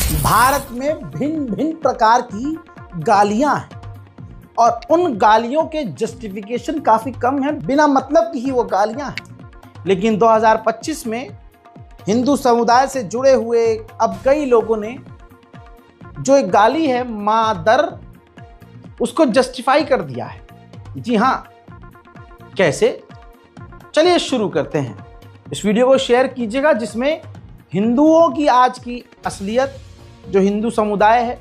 भारत में भिन्न भिन्न प्रकार की गालियां हैं और उन गालियों के जस्टिफिकेशन काफ़ी कम है, बिना मतलब की ही वो गालियां हैं। लेकिन 2025 में हिंदू समुदाय से जुड़े हुए अब कई लोगों ने जो एक गाली है मादर, उसको जस्टिफाई कर दिया है। जी हाँ, कैसे? चलिए शुरू करते हैं। इस वीडियो को शेयर कीजिएगा जिसमें हिंदुओं की आज की असलियत, जो हिंदू समुदाय है,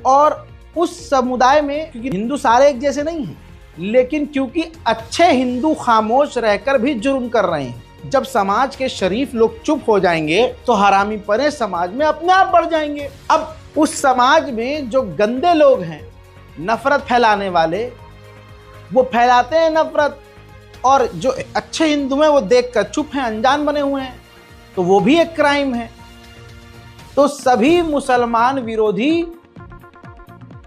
और उस समुदाय में, क्योंकि हिंदू सारे एक जैसे नहीं हैं, लेकिन क्योंकि अच्छे हिंदू खामोश रहकर भी जुर्म कर रहे हैं। जब समाज के शरीफ लोग चुप हो जाएंगे तो हरामी पने समाज में अपने आप बढ़ जाएंगे। अब उस समाज में जो गंदे लोग हैं, नफरत फैलाने वाले, वो फैलाते हैं नफरत, और जो अच्छे हिंदू हैं वो देखकर चुप हैं, अनजान बने हुए हैं, तो वो भी एक क्राइम है। तो सभी मुसलमान विरोधी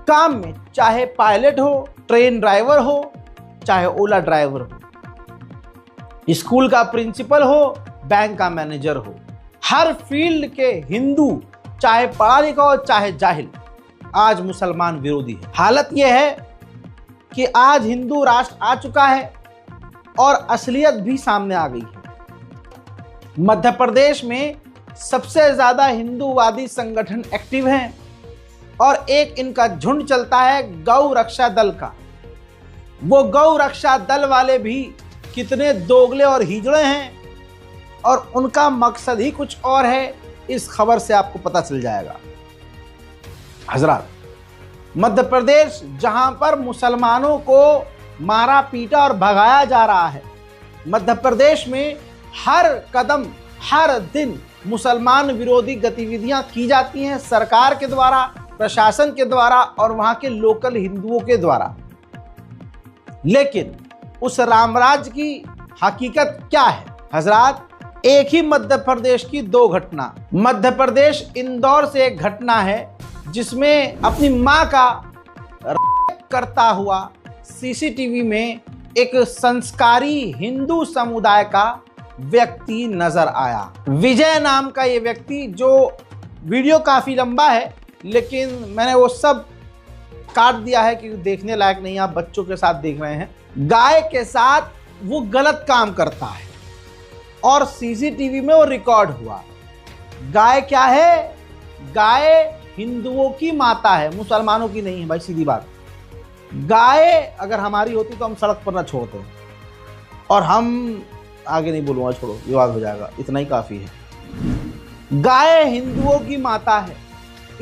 काम में, चाहे पायलट हो, ट्रेन ड्राइवर हो, चाहे ओला ड्राइवर हो, स्कूल का प्रिंसिपल हो, बैंक का मैनेजर हो, हर फील्ड के हिंदू, चाहे पढ़ा लिखा हो चाहे जाहिल, आज मुसलमान विरोधी है। हालत यह है कि आज हिंदू राष्ट्र आ चुका है और असलियत भी सामने आ गई है। मध्य प्रदेश में सबसे ज्यादा हिंदूवादी संगठन एक्टिव हैं और एक इनका झुंड चलता है गौ रक्षा दल का। वो गौ रक्षा दल वाले भी कितने दोगले और हिजड़े हैं और उनका मकसद ही कुछ और है, इस खबर से आपको पता चल जाएगा। हजरात, मध्य प्रदेश जहां पर मुसलमानों को मारा पीटा और भगाया जा रहा है, मध्य प्रदेश में हर कदम, हर दिन मुसलमान विरोधी गतिविधियां की जाती हैं सरकार के द्वारा, प्रशासन के द्वारा और वहां के लोकल हिंदुओं के द्वारा। लेकिन उस रामराज की हकीकत क्या है? हजरात, एक ही मध्य प्रदेश की दो घटना। मध्य प्रदेश इंदौर से एक घटना है जिसमें अपनी मां का करता हुआ सीसीटीवी में एक संस्कारी हिंदू समुदाय का व्यक्ति नजर आया। विजय नाम का ये व्यक्ति, जो वीडियो काफी लंबा है लेकिन मैंने वो सब काट दिया है क्योंकि देखने लायक नहीं, आप बच्चों के साथ देख रहे हैं। गाय के साथ वो गलत काम करता है और सीसीटीवी में वो रिकॉर्ड हुआ। गाय क्या है? गाय हिंदुओं की माता है, मुसलमानों की नहीं है भाई, सीधी बात। गाय अगर हमारी होती तो हम सड़क पर ना छोड़ते, और हम आगे नहीं बोलूंगा, छोड़ो, विवाद हो जाएगा, इतना ही काफी है। गाय हिंदुओं की माता है।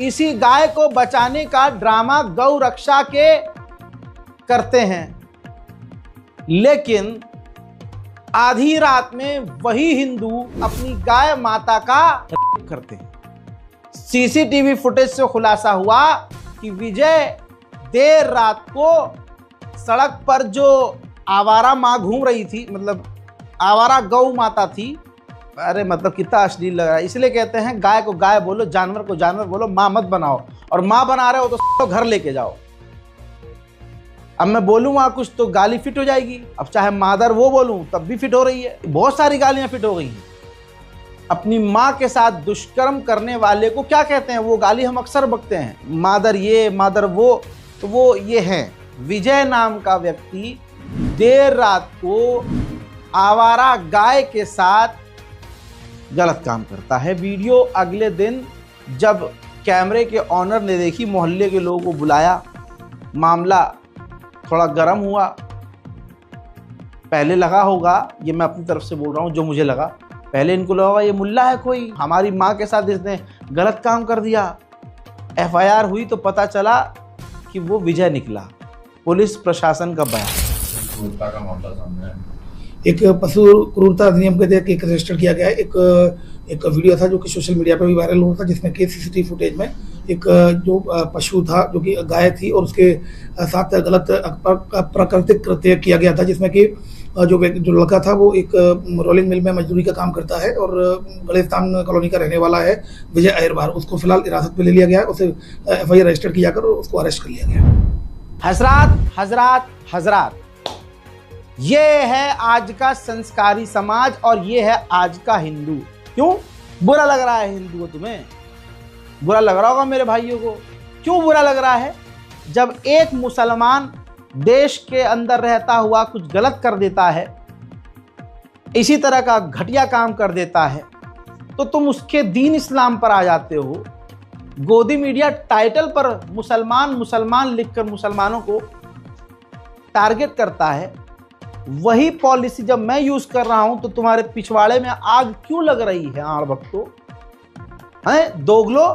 इसी गाय को बचाने का ड्रामा गौ रक्षा के करते हैं, लेकिन आधी रात में वही हिंदू अपनी गाय माता का करते हैं। सीसीटीवी फुटेज से खुलासा हुआ कि विजय देर रात को सड़क पर जो आवारा माँ घूम रही थी, मतलब आवारा गौ माता थी, अरे मतलब कितना अश्लील लग रहा है। इसलिए कहते हैं गाय को गाय बोलो, जानवर को जानवर बोलो, माँ मत बनाओ, और माँ बना रहे हो तो घर लेके जाओ। अब मैं बोलूँगा कुछ तो गाली फिट हो जाएगी, अब चाहे मादर वो बोलूँ तब भी फिट हो रही है, बहुत सारी गालियाँ फिट हो गई हैं। अपनी माँ के साथ दुष्कर्म करने वाले को क्या कहते हैं? वो गाली हम अक्सर बकते हैं, मादर ये, मादर वो। तो वो ये है, विजय नाम का व्यक्ति देर रात को आवारा गाय के साथ गलत काम करता है। वीडियो अगले दिन जब कैमरे के ऑनर ने देखी, मोहल्ले के लोगों को बुलाया, मामला थोड़ा गर्म हुआ। पहले लगा होगा, ये मैं अपनी तरफ से बोल रहा हूँ, जो मुझे लगा, पहले इनको लगा ये मुल्ला है कोई, हमारी माँ के साथ इसने गलत काम कर दिया। एफआईआर हुई तो पता चला कि वो विजय निकला। पुलिस प्रशासन का बयान। क्रूरता का मामला सामने है। एक पशु क्रूरता अधिनियम के तहत एक रजिस्टर किया गया है। एक वीडियो था जो कि सोशल मीडिया पर भी वायरल हुआ था, जिसमें कि सीसीटीवी फुटेज में एक जो पशु था, जो कि गाय थी, और उसके साथ गलत प्राकृतिक कृत्य किया गया था, जिसमें कि जो लड़का था वो एक रोलिंग मिल में मजदूरी का काम करता है और गणेशधाम कॉलोनी का रहने वाला है, विजय अहिरबार। उसको फिलहाल हिरासत में ले लिया गया है, उसे एफआईआर रजिस्टर किया कर उसको अरेस्ट कर लिया गया। हजरात, ये है आज का संस्कारी समाज और ये है आज का हिंदू। क्यों बुरा लग रहा है हिंदू को तुम्हें? बुरा लग रहा होगा मेरे भाइयों को। क्यों बुरा लग रहा है? जब एक मुसलमान देश के अंदर रहता हुआ कुछ गलत कर देता है, इसी तरह का घटिया काम कर देता है, तो तुम उसके दीन इस्लाम पर आ जाते हो। गोदी मीडिया टाइटल पर मुसलमान मुसलमान लिखकर मुसलमानों को टारगेट करता है। वही पॉलिसी जब मैं यूज कर रहा हूं तो तुम्हारे पिछवाड़े में आग क्यों लग रही है? आड़ भक्तों, हैं दोगलो,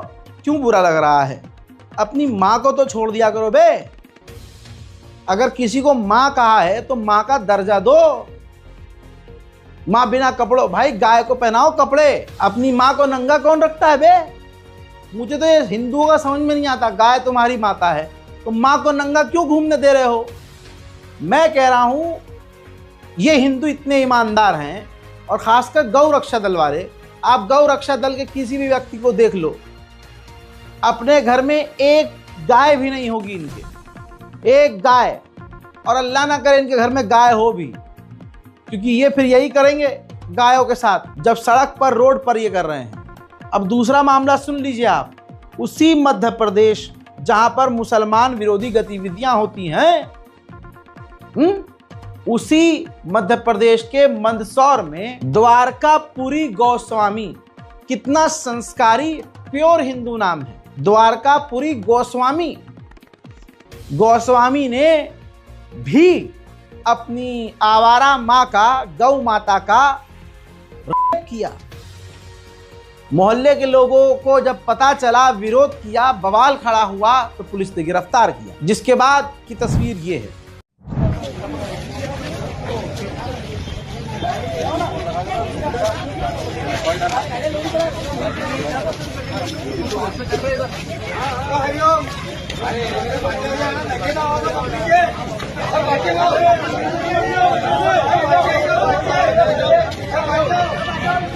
क्यों बुरा लग रहा है? अपनी माँ को तो छोड़ दिया करो बे। अगर किसी को माँ कहा है तो माँ का दर्जा दो। माँ बिना कपड़ों, भाई गाय को पहनाओ कपड़े, अपनी माँ को नंगा कौन रखता है बे? मुझे तो ये हिंदुओं का समझ में नहीं आता। गाय तुम्हारी माता है तो माँ को नंगा क्यों घूमने दे रहे हो? मैं कह रहा हूं ये हिंदू इतने ईमानदार हैं, और खासकर गौ रक्षा दल वाले। आप गौ रक्षा दल के किसी भी व्यक्ति को देख लो, अपने घर में एक गाय भी नहीं होगी इनके, एक गाय। और अल्लाह ना करे इनके घर में गाय हो भी, क्योंकि ये फिर यही करेंगे गायों के साथ जब सड़क पर रोड पर ये कर रहे हैं। अब दूसरा मामला सुन लीजिए आप। उसी मध्य प्रदेश जहां पर मुसलमान विरोधी गतिविधियां होती हैं, उसी मध्य प्रदेश के मंदसौर में द्वारकापुरी गोस्वामी, कितना संस्कारी प्योर हिंदू नाम है, द्वारकापुरी गोस्वामी ने भी अपनी आवारा माँ का, गौ माता का रेप किया। मोहल्ले के लोगों को जब पता चला, विरोध किया, बवाल खड़ा हुआ, तो पुलिस ने गिरफ्तार किया। जिसके बाद की तस्वीर ये है।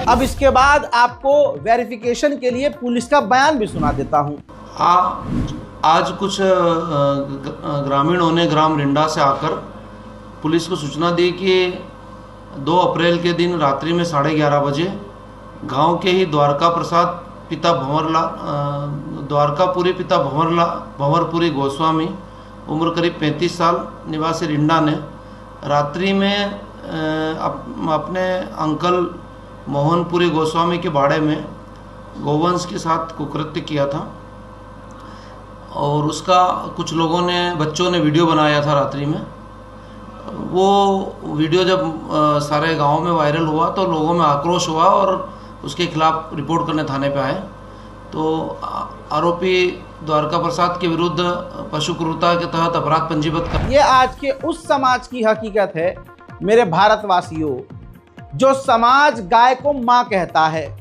अब इसके बाद आपको वेरिफिकेशन के लिए पुलिस का बयान भी सुना देता हूं। आज कुछ ग्रामीणों ने ग्राम रिंडा से आकर पुलिस को सूचना दी कि 2 अप्रैल के दिन रात्रि में 11:30 बजे गांव के ही द्वारकापुरी पिता भंवरपुरी गोस्वामी, उम्र करीब 35 साल, निवासी रिंडा ने रात्रि में अपने अंकल मोहनपुरी गोस्वामी के बाड़े में गौवंश के साथ कुकृत्य किया था, और उसका कुछ लोगों ने, बच्चों ने वीडियो बनाया था रात्रि में। वो वीडियो जब सारे गांव में वायरल हुआ तो लोगों में आक्रोश हुआ और उसके खिलाफ रिपोर्ट करने थाने पे आए। तो आरोपी द्वारका प्रसाद के विरुद्ध पशु क्रूरता के तहत अपराध पंजीबद्ध कर। ये आज के उस समाज की हकीकत है मेरे भारतवासियों, जो समाज गाय को माँ कहता है,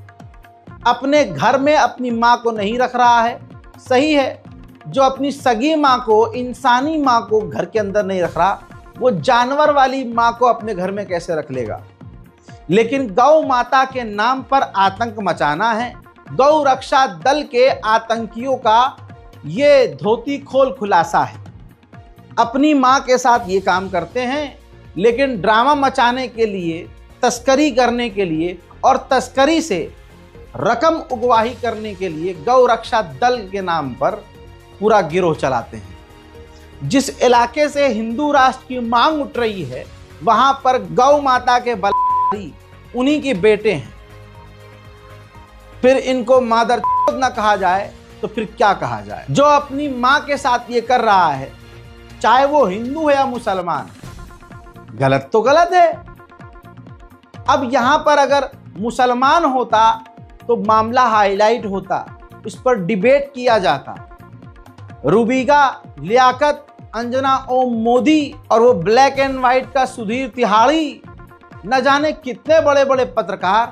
अपने घर में अपनी माँ को नहीं रख रहा है। सही है, जो अपनी सगी माँ को, इंसानी माँ को घर के अंदर नहीं रख रहा, वो जानवर वाली माँ को अपने घर में कैसे रख लेगा? लेकिन गौ माता के नाम पर आतंक मचाना है। गौ रक्षा दल के आतंकियों का ये धोती खोल खुलासा है। अपनी माँ के साथ ये काम करते हैं, लेकिन ड्रामा मचाने के लिए, तस्करी करने के लिए और तस्करी से रकम उगवाही करने के लिए गौ रक्षा दल के नाम पर पूरा गिरोह चलाते हैं। जिस इलाके से हिंदू राष्ट्र की मांग उठ रही है, वहां पर गौ माता के बलि उन्हीं के बेटे हैं। फिर इनको मादर न कहा जाए तो फिर क्या कहा जाए? जो अपनी मां के साथ ये कर रहा है, चाहे वो हिंदू है या मुसलमान, गलत तो गलत है। अब यहां पर अगर मुसलमान होता तो मामला हाईलाइट होता, इस पर डिबेट किया जाता। रूबिका, लियाकत, अंजना ओम मोदी और वो ब्लैक एंड व्हाइट का सुधीर तिहाड़ी, न जाने कितने बड़े बड़े पत्रकार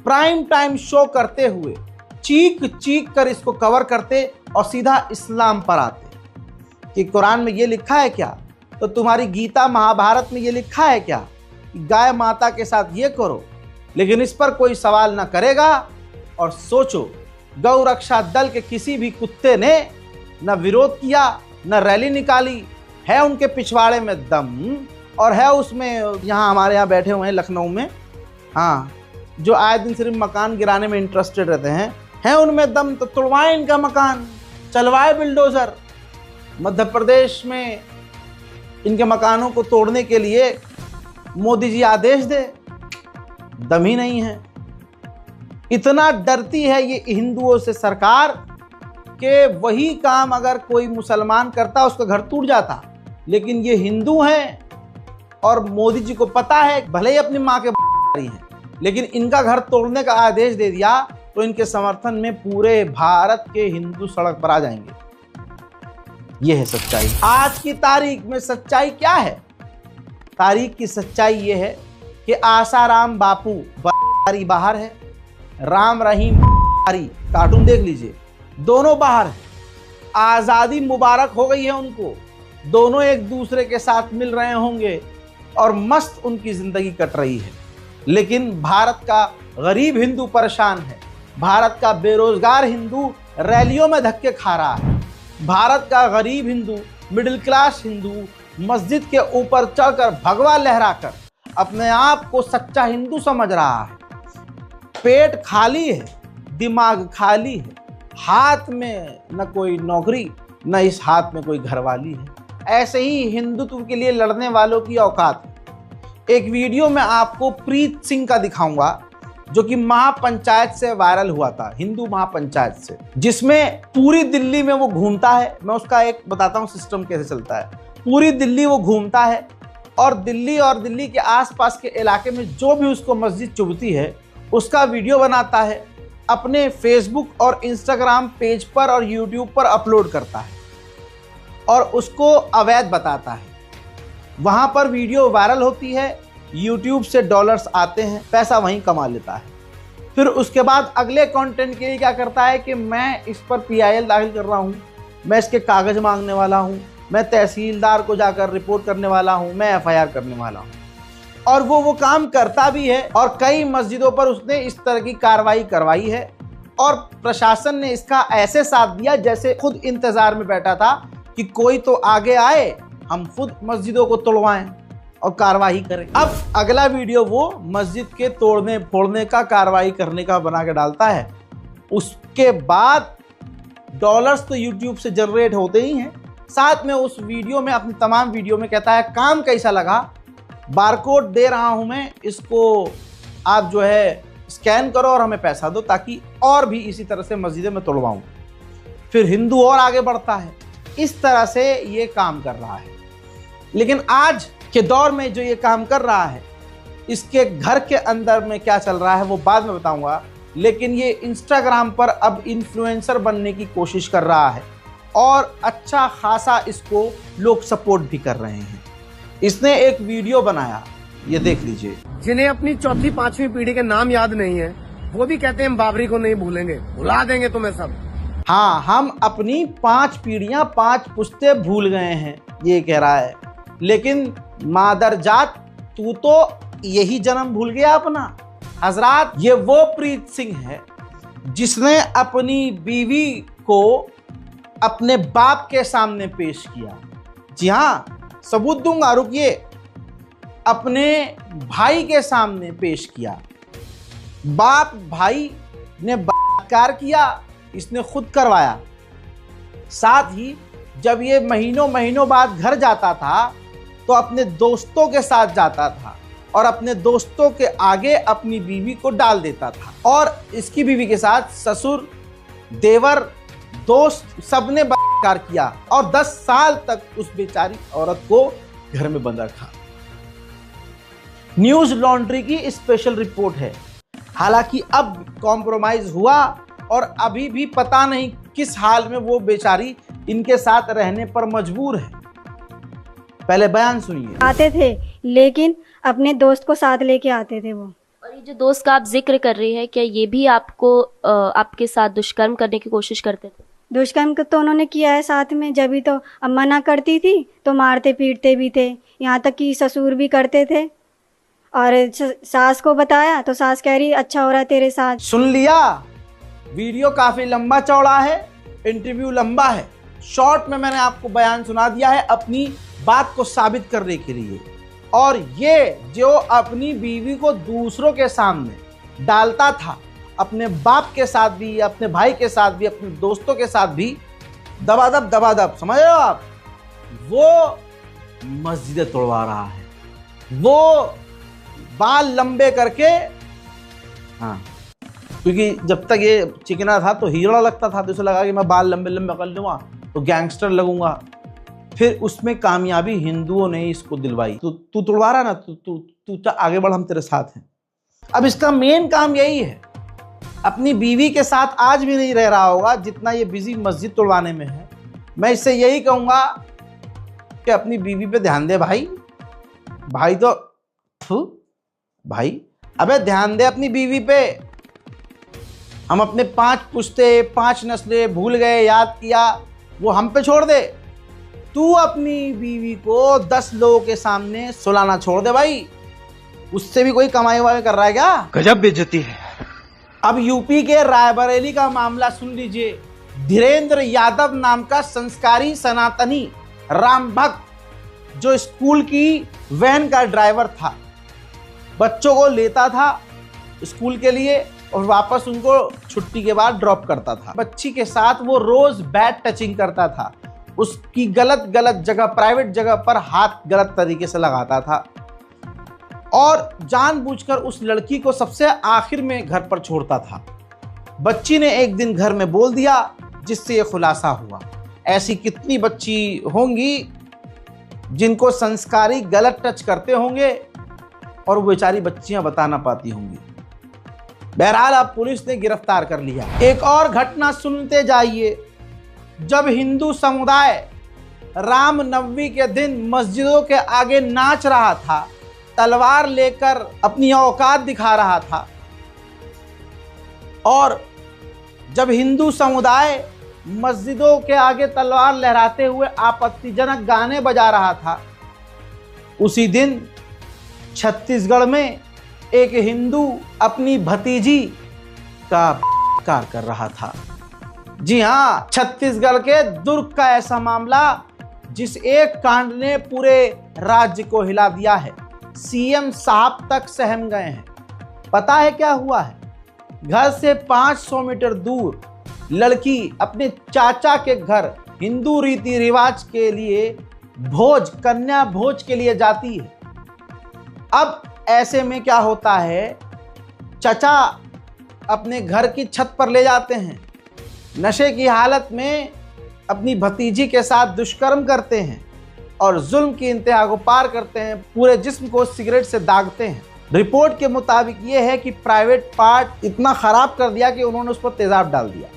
प्राइम टाइम शो करते हुए चीख चीख कर इसको कवर करते और सीधा इस्लाम पर आते कि कुरान में ये लिखा है क्या? तो तुम्हारी गीता महाभारत में ये लिखा है क्या कि गाय माता के साथ ये करो? लेकिन इस पर कोई सवाल ना करेगा। और सोचो, गौ रक्षा दल के किसी भी कुत्ते ने न विरोध किया, न रैली निकाली। है उनके पिछवाड़े में दम, और है उसमें, यहाँ हमारे यहाँ बैठे हुए हैं लखनऊ में, हाँ, जो आए दिन सिर्फ मकान गिराने में इंटरेस्टेड रहते हैं, है उनमें दम तो तोड़वाए इनका मकान, चलवाए बिल्डोजर। मध्य प्रदेश में इनके मकानों को तोड़ने के लिए मोदी जी आदेश दे, दम ही नहीं है। इतना डरती है ये हिंदुओं से सरकार कि वही काम अगर कोई मुसलमान करता उसका घर टूट जाता। लेकिन ये हिंदू हैं और मोदी जी को पता है, भले ही अपनी माँ के हैं, लेकिन इनका घर तोड़ने का आदेश दे दिया तो इनके समर्थन में पूरे भारत के हिंदू सड़क पर आ जाएंगे। ये है सच्चाई। आज की तारीख में सच्चाई क्या है? तारीख की सच्चाई ये है कि आसाराम बापू बाहर है, राम रहीम कार्टून देख लीजिए, दोनों बाहर है। आज़ादी मुबारक हो गई है उनको, दोनों एक दूसरे के साथ मिल रहे होंगे और मस्त उनकी जिंदगी कट रही है। लेकिन भारत का गरीब हिंदू परेशान है, भारत का बेरोजगार हिंदू रैलियों में धक्के खा रहा है, भारत का गरीब हिंदू, मिडिल क्लास हिंदू मस्जिद के ऊपर चढ़कर भगवा लहराकर अपने आप को सच्चा हिंदू समझ रहा है। पेट खाली है, दिमाग खाली है, हाथ में न कोई नौकरी, न इस हाथ में कोई घरवाली है। ऐसे ही हिंदुत्व के लिए लड़ने वालों की औकात है। एक वीडियो में आपको प्रीत सिंह का दिखाऊंगा जो कि महापंचायत से वायरल हुआ था, हिंदू महापंचायत से, जिसमें पूरी दिल्ली में वो घूमता है। मैं उसका एक बताता हूँ सिस्टम कैसे चलता है। पूरी दिल्ली वो घूमता है और दिल्ली के आसपास के इलाके में जो भी उसको मस्जिद चुभती है उसका वीडियो बनाता है, अपने फेसबुक और इंस्टाग्राम पेज पर और यूट्यूब पर अपलोड करता है और उसको अवैध बताता है। वहाँ पर वीडियो वायरल होती है, यूट्यूब से डॉलर्स आते हैं, पैसा वहीं कमा लेता है। फिर उसके बाद अगले कंटेंट के लिए क्या करता है कि मैं इस पर PIL दाखिल कर रहा हूँ, मैं इसके कागज़ मांगने वाला हूँ, मैं तहसीलदार को जाकर रिपोर्ट करने वाला हूँ, मैं FIR करने वाला हूँ। और वो काम करता भी है और कई मस्जिदों पर उसने इस तरह की कार्रवाई करवाई है और प्रशासन ने इसका ऐसे साथ दिया जैसे खुद इंतज़ार में बैठा था कि कोई तो आगे आए, हम खुद मस्जिदों को तोड़वाएं और कार्रवाई करें। अब अगला वीडियो वो मस्जिद के तोड़ने फोड़ने का, कार्रवाई करने का बना के डालता है। उसके बाद डॉलर्स तो यूट्यूब से जनरेट होते ही हैं, साथ में उस वीडियो में, अपनी तमाम वीडियो में कहता है काम कैसा लगा, बारकोड दे रहा हूं मैं, इसको आप जो है स्कैन करो और हमें पैसा दो ताकि और भी इसी तरह से मस्जिदें में तोड़वाऊं। फिर हिंदू और आगे बढ़ता है। इस तरह से ये काम कर रहा है। लेकिन आज के दौर में जो ये काम कर रहा है, इसके घर के अंदर में क्या चल रहा है वो बाद में बताऊंगा। लेकिन ये इंस्टाग्राम पर अब इन्फ्लुएंसर बनने की कोशिश कर रहा है और अच्छा खासा इसको लोग सपोर्ट भी कर रहे हैं। इसने एक वीडियो बनाया, ये देख लीजिए। जिन्हें अपनी चौथी पांचवी पीढ़ी के नाम याद नहीं है वो भी कहते हैं हम बाबरी को नहीं भूलेंगे, भुला देंगे तुम्हें सब। हाँ, हम अपनी 5 पीढ़ियां 5 पुश्ते भूल गए हैं, ये कह रहा है। लेकिन मादरजात, तू तो यही जन्म भूल गया अपना। हजरात, ये वो प्रीत सिंह है जिसने अपनी बीवी को अपने बाप के सामने पेश किया। जी हाँ, सबूत दूंगा, रुकिए। अपने भाई के सामने पेश किया। बाप भाई ने बलात्कार किया, इसने खुद करवाया। साथ ही जब ये महीनों बाद घर जाता था तो अपने दोस्तों के साथ जाता था और अपने दोस्तों के आगे अपनी बीवी को डाल देता था और इसकी बीवी के साथ ससुर, देवर, दोस्त सबने बलात्कार किया और 10 साल तक उस बेचारी औरत को घर में बंद रखा। न्यूज लॉन्ड्री की स्पेशल रिपोर्ट है। हालांकि अब कॉम्प्रोमाइज हुआ और अभी भी पता नहीं किस हाल में वो बेचारी इनके साथ रहने पर मजबूर है। पहले बयान सुनिए। आते थे लेकिन अपने दोस्त को साथ लेके आते थे वो। और ये जो दोस्त का आप जिक्र कर रही है, क्या ये भी आपको आपके साथ दुष्कर्म करने की कोशिश करते थे? दुष्कर्म तो उन्होंने किया है साथ में, जब भी तो अब मना करती थी तो मारते पीटते भी थे, यहाँ तक कि ससुर भी करते थे। और सास को बताया तो सास कह रही अच्छा हो रहा है तेरे साथ। सुन लिया, वीडियो काफी लंबा चौड़ा है, इंटरव्यू लंबा है। शॉर्ट में मैंने आपको बयान सुना दिया है अपनी बात को साबित करने के लिए। और ये जो अपनी बीवी को दूसरों के सामने डालता था अपने बाप के साथ भी, अपने भाई के साथ भी, अपने दोस्तों के साथ भी दबादब, समझ रहे हो आप? वो मस्जिदें तोड़वा रहा है, वो बाल लंबे करके, हाँ, क्योंकि जब तक ये चिकना था तो हीरा लगता था, तो उसे लगा कि मैं बाल लंबे लंबे कर लूंगा तो गैंगस्टर लगूंगा। फिर उसमें कामयाबी हिंदुओं ने इसको दिलवाई। तू तोड़वा रहा ना, तू आगे बढ़, हम तेरे साथ हैं। अब इसका मेन काम यही है, अपनी बीवी के साथ आज भी नहीं रह रहा होगा जितना ये बिजी मस्जिद तोड़वाने में है। मैं इससे यही कहूंगा कि अपनी बीवी पे ध्यान दे भाई। भाई तो भाई, अबे ध्यान दे अपनी बीवी पे। हम अपने 5 पुश्ते 5 नस्लें भूल गए, याद किया, वो हम पे छोड़ दे। तू अपनी बीवी को 10 लोगों के सामने सुलाना छोड़ दे भाई। उससे भी कोई कमाई वाई कर रहा है क्या? गजब बेइज्जती है। अब यूपी के रायबरेली का मामला सुन लीजिए। धीरेन्द्र यादव नाम का संस्कारी सनातनी राम भक्त, जो स्कूल की वैन का ड्राइवर था, बच्चों को लेता था स्कूल के लिए और वापस उनको छुट्टी के बाद ड्रॉप करता था। बच्ची के साथ वो रोज बैड टचिंग करता था, उसकी गलत जगह, प्राइवेट जगह पर हाथ गलत तरीके से लगाता था और जानबूझकर उस लड़की को सबसे आखिर में घर पर छोड़ता था। बच्ची ने एक दिन घर में बोल दिया, जिससे ये खुलासा हुआ। ऐसी कितनी बच्ची होंगी जिनको संस्कारी गलत टच करते होंगे और वो बेचारी बच्चियां बता ना पाती होंगी। बहरहाल अब पुलिस ने गिरफ्तार कर लिया। एक और घटना सुनते जाइए। जब हिंदू समुदाय रामनवमी के दिन मस्जिदों के आगे नाच रहा था, तलवार लेकर अपनी औकात दिखा रहा था, और जब हिंदू समुदाय मस्जिदों के आगे तलवार लहराते हुए आपत्तिजनक गाने बजा रहा था, उसी दिन छत्तीसगढ़ में एक हिंदू अपनी भतीजी का कार कर रहा था। जी हाँ, छत्तीसगढ़ के दुर्ग का ऐसा मामला जिस एक कांड ने पूरे राज्य को हिला दिया है। सीएम साहब तक सहम गए हैं। पता है क्या हुआ है? घर से 500 मीटर दूर लड़की अपने चाचा के घर हिंदू रीति रिवाज के लिए भोज, कन्या भोज के लिए जाती है। अब ऐसे में क्या होता है, चाचा अपने घर की छत पर ले जाते हैं, नशे की हालत में अपनी भतीजी के साथ दुष्कर्म करते हैं और जुल्म की इंतहा को पार करते हैं, पूरे जिस्म को सिगरेट से दागते हैं। रिपोर्ट के मुताबिक ये है कि प्राइवेट पार्ट इतना ख़राब कर दिया कि उन्होंने उस पर तेज़ाब डाल दिया,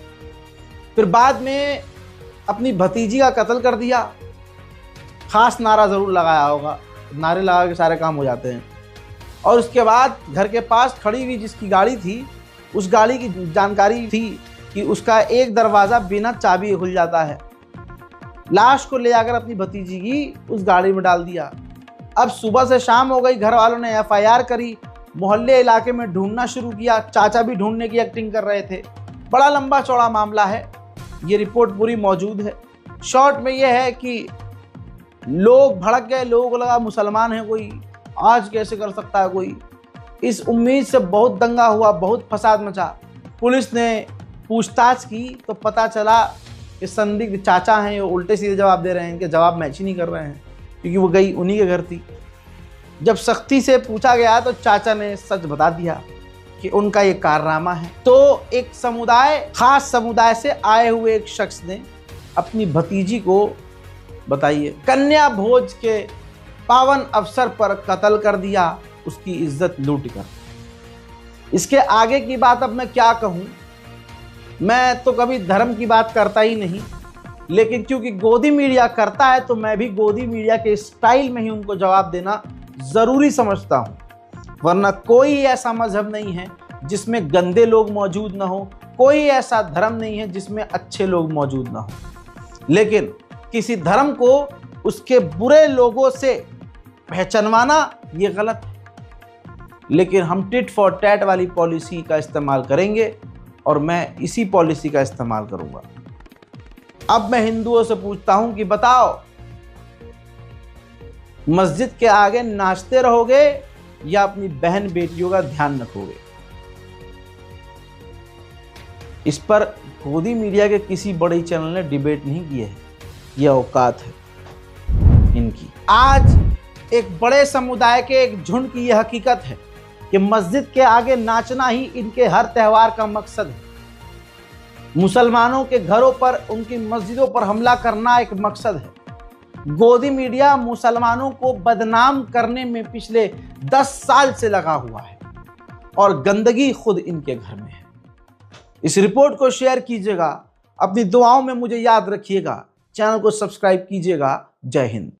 फिर बाद में अपनी भतीजी का कत्ल कर दिया। ख़ास नारा ज़रूर लगाया होगा, नारे लगा के सारे काम हो जाते हैं। और उसके बाद घर के पास खड़ी हुई जिसकी गाड़ी थी, उस गाड़ी की जानकारी थी कि उसका एक दरवाज़ा बिना चाबी खुल जाता है। लाश को ले जाकर अपनी भतीजी की उस गाड़ी में डाल दिया। अब सुबह से शाम हो गई, घर वालों ने एफआईआर करी, मोहल्ले इलाके में ढूंढना शुरू किया, चाचा भी ढूंढने की एक्टिंग कर रहे थे। बड़ा लंबा चौड़ा मामला है, ये रिपोर्ट पूरी मौजूद है। शॉर्ट में ये है कि लोग भड़क गए, लोगों को लगा मुसलमान है कोई, आज कैसे कर सकता है कोई। इस उम्मीद से बहुत दंगा हुआ, बहुत फसाद मचा। पुलिस ने पूछताछ की तो पता चला कि संदिग्ध चाचा हैं, ये उल्टे सीधे जवाब दे रहे हैं, इनके जवाब मैच ही नहीं कर रहे हैं, क्योंकि वो गई उन्हीं के घर थी। जब सख्ती से पूछा गया तो चाचा ने सच बता दिया कि उनका ये कारनामा है। तो एक समुदाय, खास समुदाय से आए हुए एक शख्स ने अपनी भतीजी को, बताइए, कन्या भोज के पावन अवसर पर कत्ल कर दिया, उसकी इज्जत लूट कर। इसके आगे की बात अब मैं क्या कहूँ, मैं तो कभी धर्म की बात करता ही नहीं, लेकिन क्योंकि गोदी मीडिया करता है तो मैं भी गोदी मीडिया के स्टाइल में ही उनको जवाब देना ज़रूरी समझता हूँ। वरना कोई ऐसा मजहब नहीं है जिसमें गंदे लोग मौजूद ना हो, कोई ऐसा धर्म नहीं है जिसमें अच्छे लोग मौजूद ना हो। लेकिन किसी धर्म को उसके बुरे लोगों से पहचानवाना ये गलत है। लेकिन हम टिट फॉर टैट वाली पॉलिसी का इस्तेमाल करेंगे और मैं इसी पॉलिसी का इस्तेमाल करूंगा। अब मैं हिंदुओं से पूछता हूं कि बताओ, मस्जिद के आगे नाचते रहोगे या अपनी बहन बेटियों का ध्यान रखोगे? इस पर गोदी मीडिया के किसी बड़े चैनल ने डिबेट नहीं की है। यह औकात है इनकी। आज एक बड़े समुदाय के एक झुंड की यह हकीकत है कि मस्जिद के आगे नाचना ही इनके हर त्योहार का मकसद है। मुसलमानों के घरों पर, उनकी मस्जिदों पर हमला करना एक मकसद है। गोदी मीडिया मुसलमानों को बदनाम करने में पिछले 10 साल से लगा हुआ है और गंदगी खुद इनके घर में है। इस रिपोर्ट को शेयर कीजिएगा, अपनी दुआओं में मुझे याद रखिएगा, चैनल को सब्सक्राइब कीजिएगा। जय हिंद।